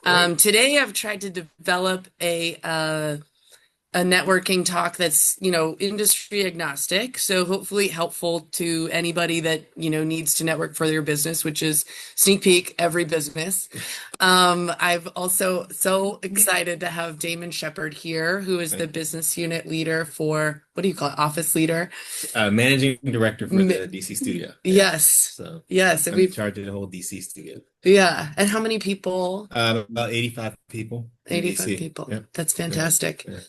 Great. Today I've tried to develop a networking talk that's, industry agnostic. So hopefully helpful to anybody that, needs to network for their business, which is sneak peek every business. I've also so excited to have Damon Sheppard here, who is the Thank you. business unit leader for, what do you call it? Office leader. Managing director for M- the DC studio. Yeah. yes. So Yes. And I'm in we've, charge of the whole DC studio. yeah. And how many people? About 85 people in 85 DC. people. Yeah. That's Yeah. fantastic. Yeah.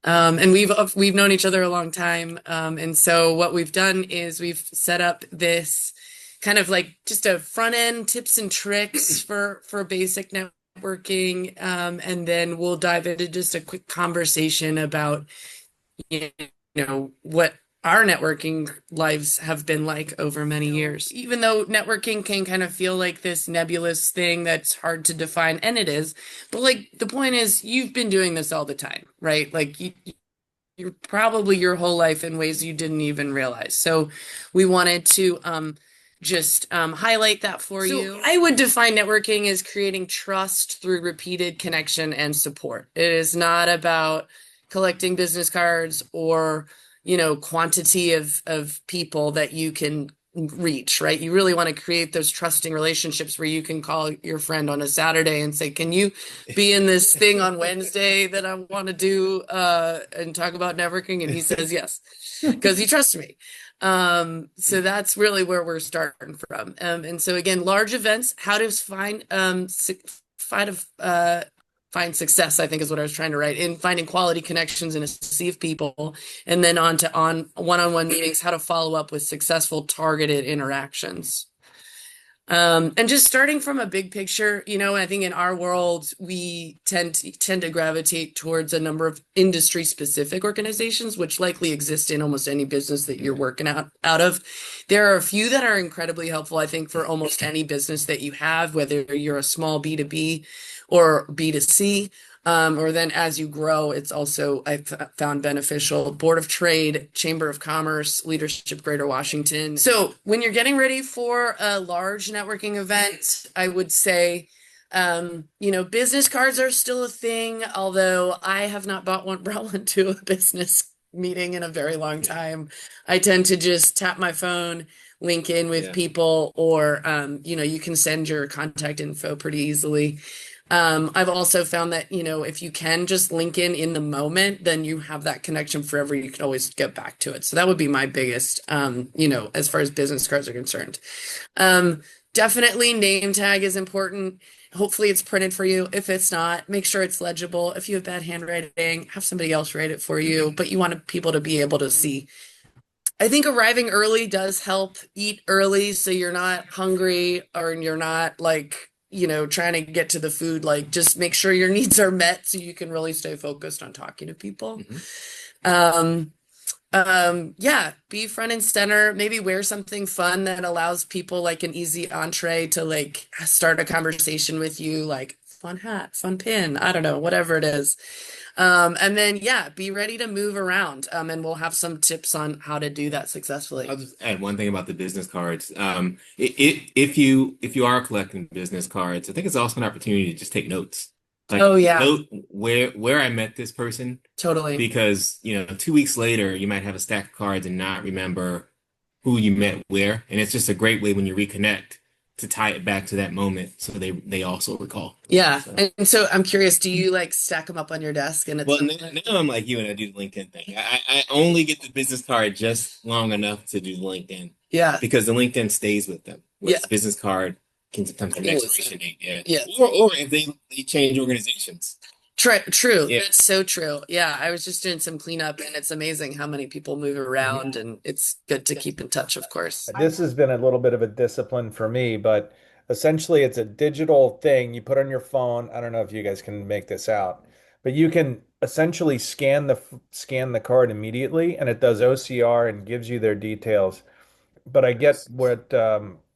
And we've known each other a long time. And so what we've done is we've set up this kind of like just a front end tips and tricks for basic networking. And then we'll dive into just a quick conversation about, you what our networking lives have been like over many years. Even though networking can kind of feel like this nebulous thing that's hard to define, and it is, but like the point is, you've been doing this all the time, right? Like you're probably your whole life in ways you didn't even realize. So we wanted to just highlight that for you. I would define networking as creating trust through repeated connection and support. It is not about collecting business cards or, quantity of people that you can reach, right? You really want to create those trusting relationships where you can call your friend on a Saturday and say, "Can you be in this thing on Wednesday that I want to do and talk about networking?" And he says yes, because he trusts me. So that's really where we're starting from. And so again, large events, how to find find success, I think is what I was trying to write, in finding quality connections in a sea of people, and then on one-on-one meetings, how to follow up with successful targeted interactions. And just starting from a big picture, I think in our world, we tend to gravitate towards a number of industry specific organizations, which likely exist in almost any business that you're working out of. There are a few that are incredibly helpful, I think, for almost any business that you have, whether you're a small B2B or B2C. Or then as you grow, it's also, I've found beneficial. Board of Trade, Chamber of Commerce, Leadership Greater Washington. So when you're getting ready for a large networking event, I would say, business cards are still a thing, although I have not brought one to a business meeting in a very long time. I tend to just tap my phone, link in with Yeah. people, or, you can send your contact info pretty easily. I've also found that, if you can just link in the moment, then you have that connection forever. You can always get back to it. So that would be my biggest, as far as business cards are concerned. Definitely name tag is important. Hopefully it's printed for you. If it's not, make sure it's legible. If you have bad handwriting, have somebody else write it for you, but you want people to be able to see. I think arriving early does help. Eat early so you're not hungry or you're not like, trying to get to the food. Like just make sure your needs are met so you can really stay focused on talking to people. Mhm. Um, yeah, be front and center. Maybe wear something fun that allows people like an easy entree to like start a conversation with you, like fun hat, fun pin, I don't know, whatever it is. And then yeah, be ready to move around. And we'll have some tips on how to do that I'll successfully. just add one thing about the business cards. If you are collecting business cards, I think it's also an opportunity to just take notes. Oh Like yeah, note where I met this person, totally. because 2 weeks later you might have a stack of cards and not remember who you met where, and it's just a great way when you reconnect to tie it back to that moment, so they also recall. Yeah. So. And so I'm curious, do you like stack them up on your desk and it's Well, now I'm like you and I do the LinkedIn thing. I only get the business card just long enough to do LinkedIn yeah. because the LinkedIn stays with them, Yeah. whereas business card can sometimes have an Always. expiration date. Yeah, Yeah. or if they change organizations. True. Yeah. That's so true. Yeah, I was just doing some cleanup and it's amazing how many people move Mhm. around and it's good to keep in touch, of course. This has been a little bit of a discipline for me, but essentially it's a digital thing you put on your phone. I don't know if you guys can make this out, but you can essentially scan the card immediately and it does OCR and gives you their details. But I get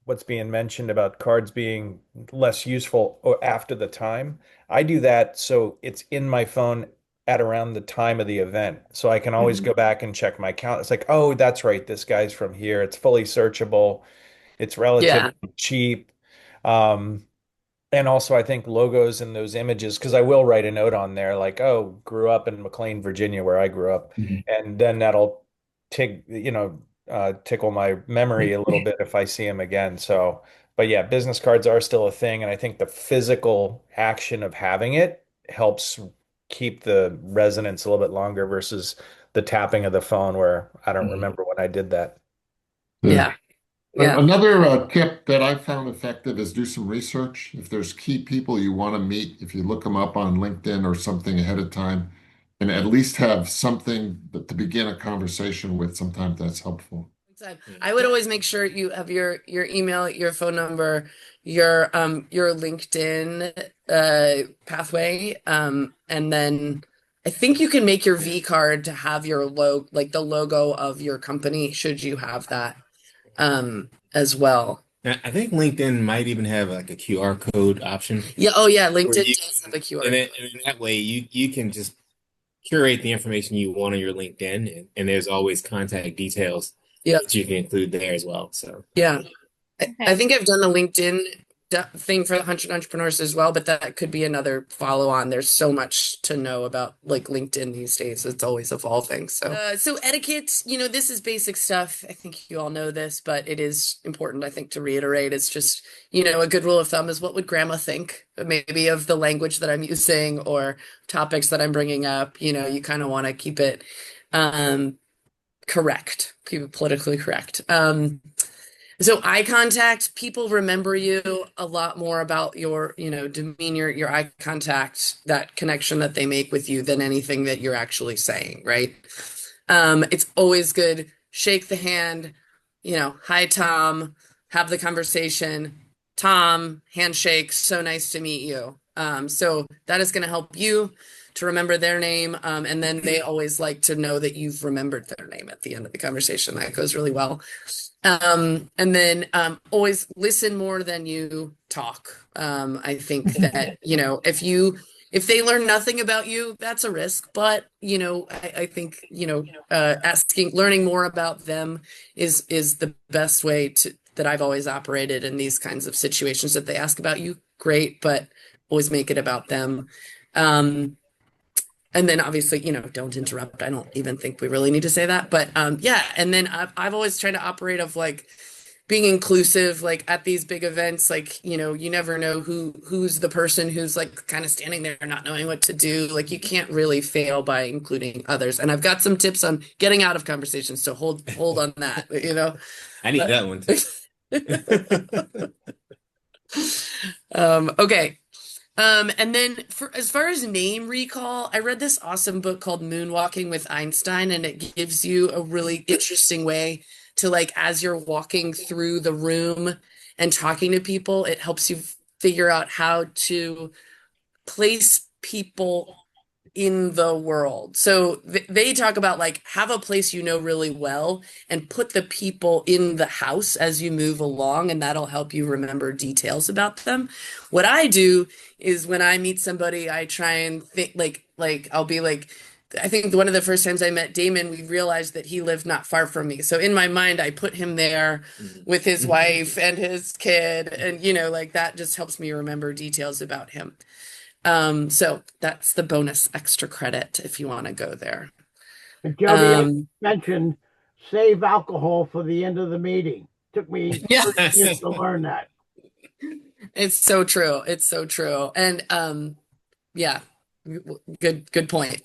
what's being mentioned about cards being less useful or after the time. I do that so it's in my phone at around the time of the event. So I can always Mhm. go back and check my account. It's like, oh, that's right, this guy's from here. It's fully searchable. It's Yeah. relatively cheap. Um, And also, I think logos and those images, because I will write a note on there like, oh, grew up in McLean, Virginia, where I grew up. Mhm. And then that'll tickle my memory a little bit if I see him again. So, but yeah, business cards are still a thing. And I think the physical action of having it helps keep the resonance a little bit longer versus the tapping of the phone where I don't Mhm. remember when I did that. Yeah. Yeah. Yeah. Another tip that I found effective is do some research. If there's key people you want to meet, if you look them up on LinkedIn or something ahead of time, and at least have something to begin a conversation with, sometimes that's helpful. I would always make sure you have your email, your phone number, your LinkedIn pathway, and then I think you can make your V card to have your like the logo of your company, should you have that as well. I think LinkedIn might even have like a QR code option Yeah, oh yeah, where LinkedIn you does have a QR and code. then that way you can just curate the information you want on your LinkedIn, and there's always contact details Yeah, that you can include there as well. So yeah. I Okay. think I've done a LinkedIn thing for the 100 entrepreneurs as well, but that could be another follow on. There's so much to know about like LinkedIn these days. It's always evolving. So etiquette, this is basic stuff. I think you all know this, but it is important, I think, to reiterate. It's just, a good rule of thumb is what would grandma think maybe of the language that I'm using or topics that I'm bringing up. You kind of want to keep it um, correct, keep it politically correct. So eye contact, people remember you a lot more about your, demeanor, your eye contact, that connection that they make with you than anything that you're actually saying, right? It's always good. Shake the hand, hi Tom, have the conversation. Tom, handshake, so nice to meet you. So that is going to help you to remember their name. And then they always like to know that you've remembered their name at the end of the conversation. That goes really well. And then always listen more than you talk. I think that, if they learn nothing about you, that's a risk. But, I think, learning more about them is the best way that I've always operated in these kinds of situations. That they ask about you, great, but always make it about them. Um, and then obviously, don't interrupt. I don't even think we really need to say that. But yeah, and then I've always tried to operate of like being inclusive, like at these big events, like, you never know who's the person who's like kind of standing there not knowing what to do. Like you can't really fail by including others. And I've got some tips on getting out of conversations, so hold on that, I need that one too. Okay. And then for as far as name recall, I read this awesome book called Moonwalking with Einstein, and it gives you a really interesting way to like as you're walking through the room and talking to people, it helps you figure out how to place people in the world. So they talk about like have a place really well and put the people in the house as you move along, and that'll help you remember details about them. What I do is when I meet somebody, I try and think like I'll be like I think one of the first times I met Damon, we realized that he lived not far from me. So in my mind, I put him there with his wife and his kid, and like that just helps me remember details about him. So that's the bonus extra credit if you want to go there. And Jody, I Um, mentioned save alcohol for the end of the meeting. Took me yeah, 30 years to learn that. it's so true. It's so true. And yeah, good point.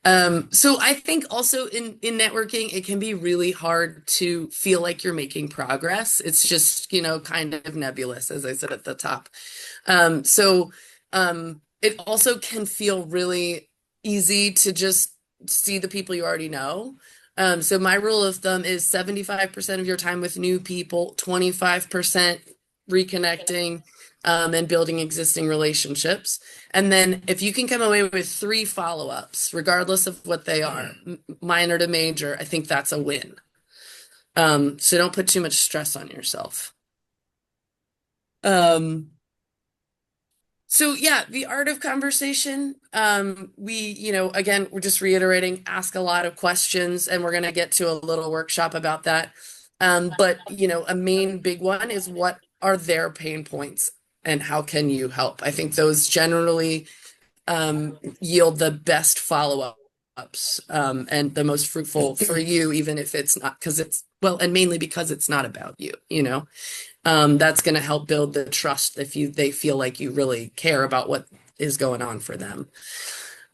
So I think also in networking, it can be really hard to feel like you're making progress. It's just, kind of nebulous, as I said at the top. So it also can feel really easy to just see the people you already know. So my rule of thumb is 75% of your time with new people, 25% reconnecting, and building existing relationships. And then if you can come away with 3 follow-ups, regardless of what they are, minor to major, I think that's a win. So don't put too much stress on yourself. So yeah, the art of conversation. Again, we're just reiterating, ask a lot of questions, and we're gonna get to a little workshop about that. But a main big one is what are their pain points? and how can you help? I think those generally yield the best follow-ups and the most fruitful for you, even if it's not because it's well, and mainly because it's not about you, you know. That's going to help build the trust if they feel like you really care about what is going on for them.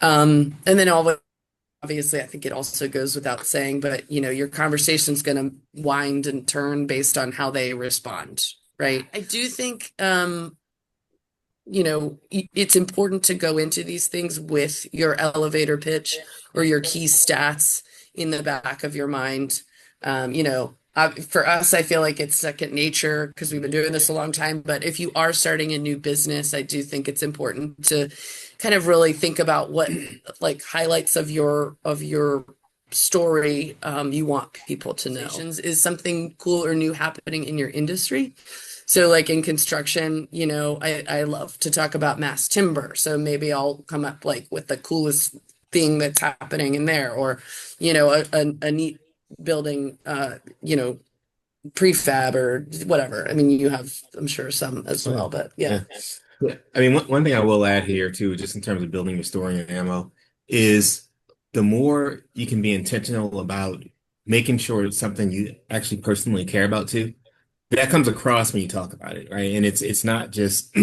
And then obviously, I think it also goes without saying, but you know, your conversation's going to wind and turn based on how they respond, right? I do think, you know, it's important to go into these things with your elevator pitch or your key stats in the back of your mind. You know, for us, I feel like it's second nature because we've been doing this a long time. But if you are starting a new business, I do think it's important to kind of really think about what like highlights of your story you want people to know. Is something cool or new happening in your industry? So like in construction, you know, I love to talk about mass timber. So maybe I'll come up like with the coolest thing that's happening in there, or, you know, a neat building, you know, prefab or whatever. I mean, you have, I'm sure, some as well, but yeah. Yeah. I mean, one thing I will add here too, just in terms of building your story and ammo, is the more you can be intentional about making sure it's something you actually personally care about too, that comes across when you talk about it, right? And it's not just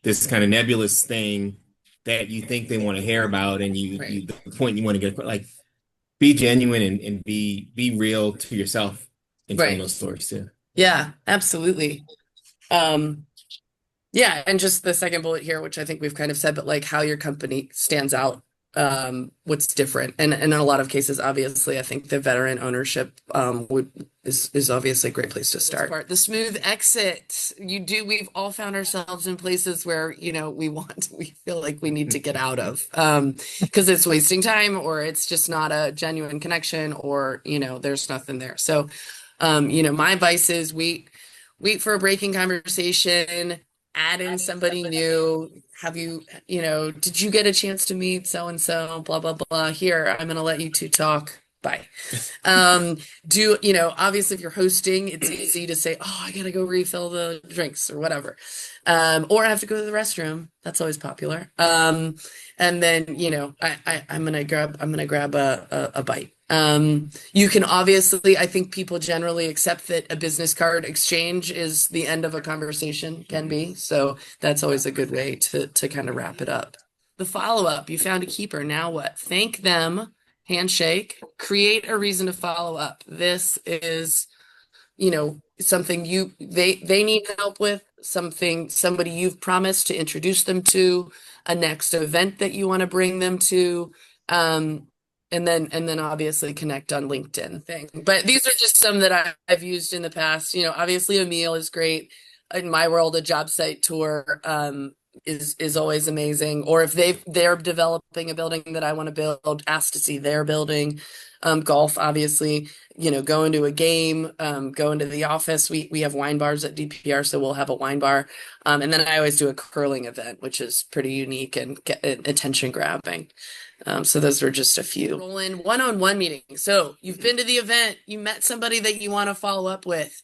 this kind of nebulous thing that you think they want to hear about, and you the point you want to get, like, be genuine and be real to yourself in telling those stories too. Yeah, absolutely. Yeah, and just the second bullet here, which I think we've kind of said, but like how your company stands out, what's different, and in a lot of cases, obviously, I think the veteran ownership is obviously a great place to start. The smooth exit. We've all found ourselves in places where, you know, we feel like we need to get out of, because it's wasting time, or it's just not a genuine connection, or, you know, there's nothing there. So, you know, my advice is wait for a breaking conversation. Add in somebody new. Have you know, did you get a chance to meet so and so? Blah blah blah. Here, I'm gonna let you two talk. Bye. You know, obviously if you're hosting, it's easy to say, oh, I gotta go refill the drinks or whatever. Or I have to go to the restroom. That's always popular. And then, you know, I'm gonna grab a bite. You can obviously, I think people generally accept that a business card exchange is the end of a conversation, can be. So that's always a good way to kind of wrap it up. The follow-up, you found a keeper. Now what? Thank them, handshake, create a reason to follow up. This is, you know, something they need help with, somebody you've promised to introduce them to, a next event that you want to bring them to. And then obviously connect on LinkedIn thing. But these are just some that I've used in the past. You know, obviously a meal is great. In my world, a job site tour is always amazing. Or if they're developing a building that I want to build, ask to see their building. Golf, obviously, you know, going to a game, going to the office. We have wine bars at DPR, so we'll have a wine bar. And then I always do a curling event, which is pretty unique and attention grabbing. So those were just a few. Roll in one-on-one meetings. So you've been to the event, you met somebody that you want to follow up with.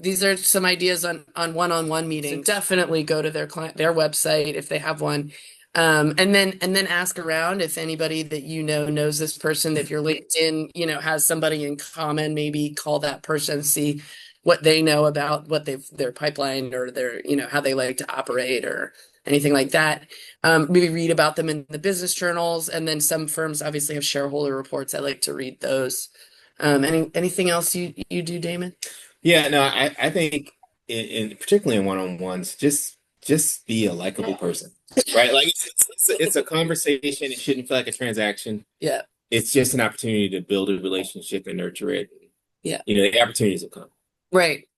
These are some ideas on one-on-one meetings. So definitely go to their website if they have one. And then ask around if anybody that you know knows this person. If your LinkedIn, you know, has somebody in common, maybe call that person, see what they know about what their pipeline or their, you know, how they like to operate or anything like that. Maybe read about them in the business journals, and then some firms obviously have shareholder reports. I like to read those. Anything else you do, Damon? Yeah, no, I think particularly in one-on-ones, just be a likable person, right? Like it's a conversation. It shouldn't feel like a transaction. Yeah. It's just an opportunity to build a relationship and nurture it. Yeah. You know, the opportunities will come. Right.